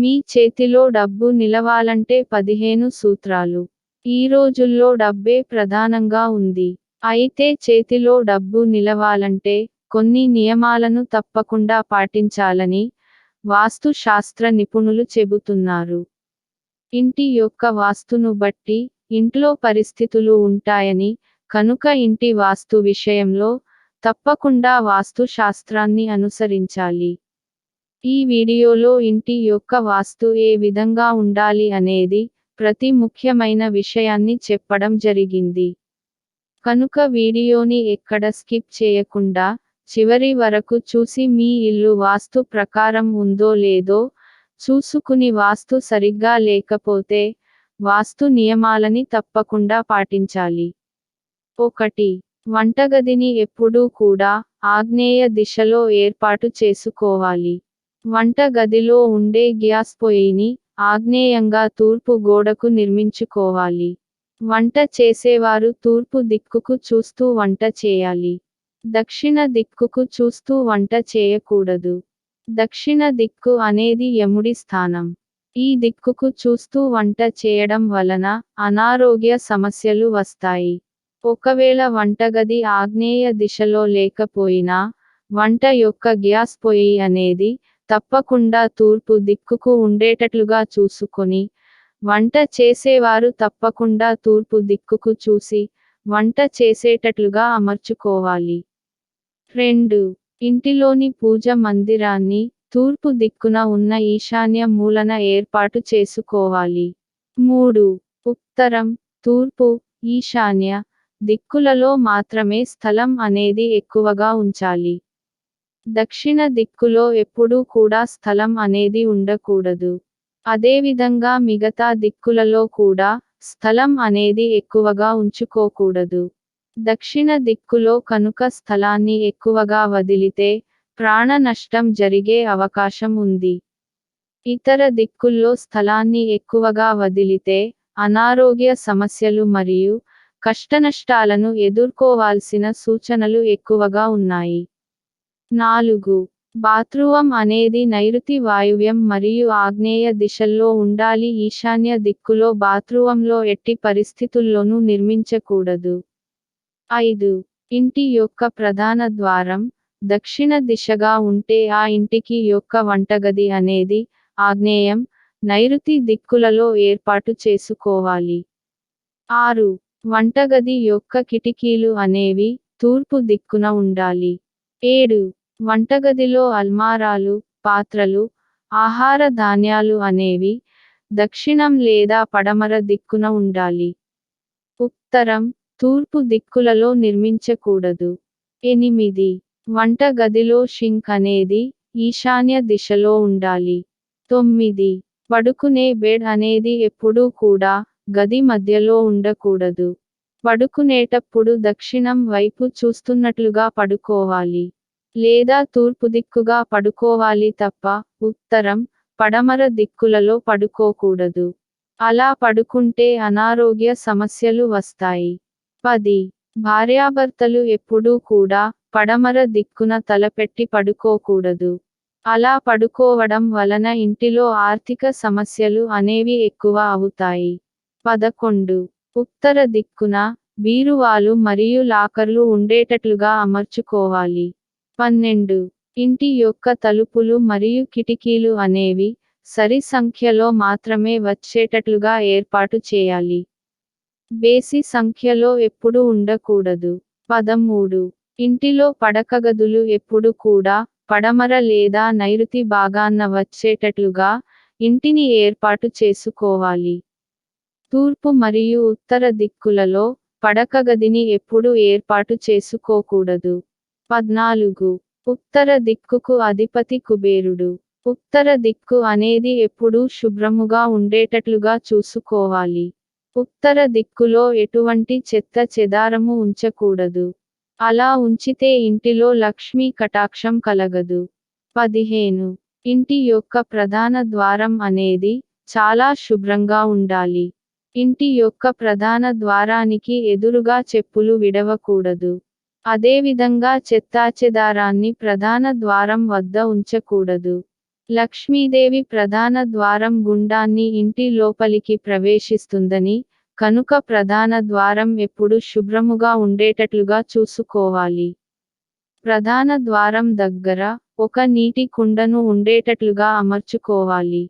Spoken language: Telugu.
మీ చేతిలో డబ్బు నిలవాలంటే 15 సూత్రాలు. ఈ రోజుల్లో డబ్బే ప్రధానంగా ఉంది. అయితే చేతిలో డబ్బు నిలవాలంటే కొన్ని నియమాలను తప్పకుండా పాటించాలని వాస్తు శాస్త్ర నిపుణులు చెబుతున్నారు. ఇంటి యొక్క వాస్తును బట్టి ఇంట్లో పరిస్థితులు ఉంటాయని, కనుక ఇంటి వాస్తు విషయంలో తప్పకుండా వాస్తు శాస్త్రాన్ని అనుసరించాలి. ఈ వీడియోలో ఇంటి యొక్క వాస్తు ఏ విధంగా ఉండాలి అనేది ప్రతి ముఖ్యమైన విషయాన్ని చెప్పడం జరిగింది. కనుక వీడియోని ఎక్కడ స్కిప్ చేయకుండా చివరి వరకు చూసి మీ ఇల్లు వాస్తు ప్రకారం ఉందో లేదో చూసుకుని, వాస్తు సరిగ్గా లేకపోతే వాస్తు నియమాలని తప్పకుండా పాటించాలి. 1. వంటగదిని ఎప్పుడూ కూడా ఆగ్నేయ దిశలో ఏర్పాటు చేసుకోవాలి. వంట గదిలో ఉండే గ్యాస్ పొయ్యిని ఆగ్నేయంగా తూర్పు గోడకు నిర్మించుకోవాలి. వంట చేసేవారు తూర్పు దిక్కుకు చూస్తూ వంట చేయాలి. దక్షిణ దిక్కుకు చూస్తూ వంట చేయకూడదు. దక్షిణ దిక్కు అనేది యముడి స్థానం. ఈ దిక్కుకు చూస్తూ వంట చేయడం వలన అనారోగ్య సమస్యలు వస్తాయి. ఒకవేళ వంటగది ఆగ్నేయ దిశలో లేకపోయినా వంట యొక్క గ్యాస్ పొయ్యి అనేది తప్పకుండా తూర్పు దిక్కుకు ఉండేటట్లుగా చూసుకొని, వంట చేసేవారు తప్పకుండా తూర్పు దిక్కుకు చూసి వంట చేసేటట్లుగా అమర్చుకోవాలి. 2. ఇంటిలోని పూజ మందిరాన్ని తూర్పు దిక్కున ఉన్న ఈశాన్య మూలన ఏర్పాటు చేసుకోవాలి. 3. ఉత్తరం, తూర్పు, ఈశాన్య దిక్కులలో మాత్రమే స్థలం అనేది ఎక్కువగా ఉంచాలి. దక్షిణ దిక్కులో ఎప్పుడూ కూడా స్థలం అనేది ఉండకూడదు. అదేవిధంగా మిగతా దిక్కులలో కూడా స్థలం అనేది ఎక్కువగా ఉంచుకోకూడదు. దక్షిణ దిక్కులో కనుక స్థలాన్ని ఎక్కువగా వదిలితే ప్రాణ నష్టం జరిగే అవకాశం ఉంది. ఇతర దిక్కుల్లో స్థలాన్ని ఎక్కువగా వదిలితే అనారోగ్య సమస్యలు మరియు కష్టనష్టాలను ఎదుర్కోవాల్సిన సూచనలు ఎక్కువగా ఉన్నాయి. 4. బాత్రూం అనేది నైరుతి వాయువ్యం మరియు ఆగ్నేయ దిశల్లో ఉండాలి. ఈశాన్య దిక్కులో బాత్రూంలో ఎట్టి పరిస్థితుల్లోనూ నిర్మించకూడదు. 5. ఇంటి యొక్క ప్రధాన ద్వారం దక్షిణ దిశగా ఉంటే ఆ ఇంటికి యొక్క వంటగది అనేది ఆగ్నేయం, నైరుతి దిక్కులలో ఏర్పాటు చేసుకోవాలి. 6. వంటగది యొక్క కిటికీలు అనేవి తూర్పు దిక్కున ఉండాలి. 7. వంటగదిలో అల్మారాలు, పాత్రలు, ఆహార ధాన్యాలు అనేవి దక్షిణం లేదా పడమర దిక్కున ఉండాలి. ఉత్తరం, తూర్పు దిక్కులలో నిర్మించకూడదు. 8. వంట గదిలో షింక్ అనేది ఈశాన్య దిశలో ఉండాలి. 9. పడుకునే బెడ్ అనేది ఎప్పుడూ కూడా గది మధ్యలో ఉండకూడదు. పడుకునేటప్పుడు దక్షిణం వైపు చూస్తున్నట్లుగా పడుకోవాలి. లేదా తూర్పు దిక్కుగా పడుకోవాలి తప్ప ఉత్తరం, పడమర దిక్కులలో పడుకోకూడదు. అలా పడుకుంటే అనారోగ్య సమస్యలు వస్తాయి. 10. భార్యాభర్తలు ఎప్పుడూ కూడా పడమర దిక్కున తలపెట్టి పడుకోకూడదు. అలా పడుకోవడం వలన ఇంటిలో ఆర్థిక సమస్యలు అనేవి ఎక్కువ అవుతాయి. 11. ఉత్తర దిక్కున బీరువాలు మరియు లాకర్లు ఉండేటట్లుగా అమర్చుకోవాలి. 12. ఇంటి యొక్క తలుపులు మరియు కిటికీలు అనేవి సరి సంఖ్యలో మాత్రమే వచ్చేటట్లుగా ఏర్పాటు చేయాలి. బేసి సంఖ్యలో ఎప్పుడూ ఉండకూడదు. 13. ఇంటిలో పడకగదులు ఎప్పుడు కూడా పడమర లేదా నైరుతి భాగాన వచ్చేటట్లుగా ఇంటిని ఏర్పాటు చేసుకోవాలి. తూర్పు మరియు ఉత్తర దిక్కులలో పడకగదిని ఎప్పుడు ఏర్పాటు చేసుకోకూడదు. 14. ఉత్తర దిక్కుకు అధిపతి కుబేరుడు. ఉత్తర దిక్కు అనేది ఎప్పుడూ శుభ్రముగా ఉండేటట్లుగా చూసుకోవాలి. ఉత్తర దిక్కులో ఎటువంటి చెత్త చెదారము ఉంచకూడదు. అలా ఉంచితే ఇంటిలో లక్ష్మీ కటాక్షం కలగదు. 15. ఇంటి యొక్క ప్రధాన ద్వారం అనేది చాలా శుభ్రంగా ఉండాలి. ఇంటి యొక్క ప్రధాన ద్వారానికి ఎదురుగా చెప్పులు విడవకూడదు. అదేవిధంగా చెత్తాచెదారాన్ని ప్రధాన ద్వారం వద్ద ఉంచకూడదు. లక్ష్మీదేవి ప్రధాన ద్వారం గుండాన్ని ఇంటి లోపలికి ప్రవేశిస్తుందని, కనుక ప్రధాన ద్వారం ఎప్పుడు శుభ్రముగా ఉండేటట్లుగా చూసుకోవాలి. ప్రధాన ద్వారం దగ్గర ఒక నీటి కుండను ఉండేటట్లుగా అమర్చుకోవాలి.